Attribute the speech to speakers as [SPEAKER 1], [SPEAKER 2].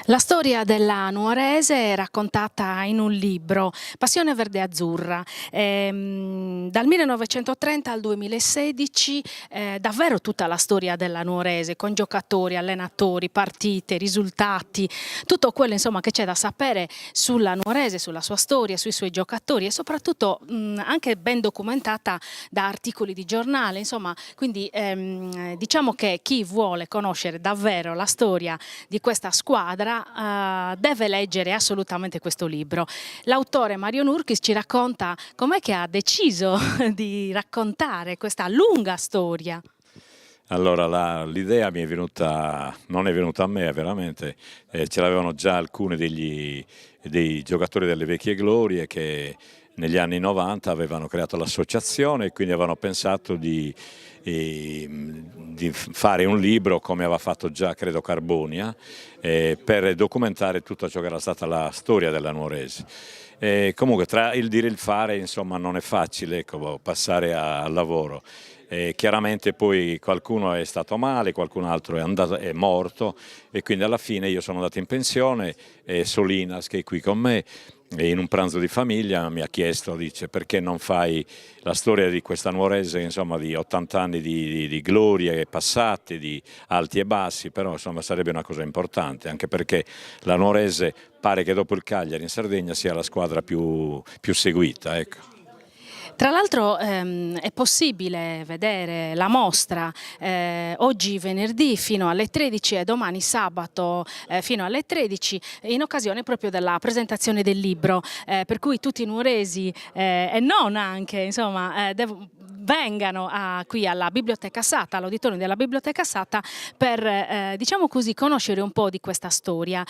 [SPEAKER 1] La storia della nuorese è raccontata in un libro, Passione Verde Azzurra. Dal 1930 al 2016 davvero tutta la storia della nuorese, con giocatori, allenatori, partite, risultati, tutto quello insomma che c'è da sapere sulla nuorese, sulla sua storia, sui suoi giocatori e soprattutto anche ben documentata da articoli di giornale, insomma, quindi diciamo che chi vuole conoscere davvero la storia di questa squadra deve leggere assolutamente questo libro. L'autore Mario Nurkis ci racconta com'è che ha deciso di raccontare questa lunga storia.
[SPEAKER 2] Allora, l'idea mi è venuta, non è venuta a me veramente, ce l'avevano già alcuni dei giocatori delle vecchie glorie che negli anni 90 avevano creato l'associazione e quindi avevano pensato di fare un libro come aveva fatto già credo Carbonia per documentare tutto ciò che era stata la storia della Nuorese. Comunque tra il dire e il fare insomma non è facile, ecco, passare al lavoro. Chiaramente poi qualcuno è stato male, qualcun altro è morto e quindi alla fine io sono andato in pensione e Solinas, che è qui con me, in un pranzo di famiglia mi ha chiesto, dice, perché non fai la storia di questa nuorese, insomma, di 80 anni di glorie passate, di alti e bassi, però insomma sarebbe una cosa importante, anche perché la nuorese pare che dopo il Cagliari in Sardegna sia la squadra più seguita, ecco.
[SPEAKER 1] Tra l'altro è possibile vedere la mostra oggi venerdì fino alle 13 e domani sabato fino alle 13 in occasione proprio della presentazione del libro, per cui tutti i nuoresi e non anche, insomma, vengano qui alla Biblioteca Sata, all'auditorium della Biblioteca Sata per, diciamo così, conoscere un po' di questa storia.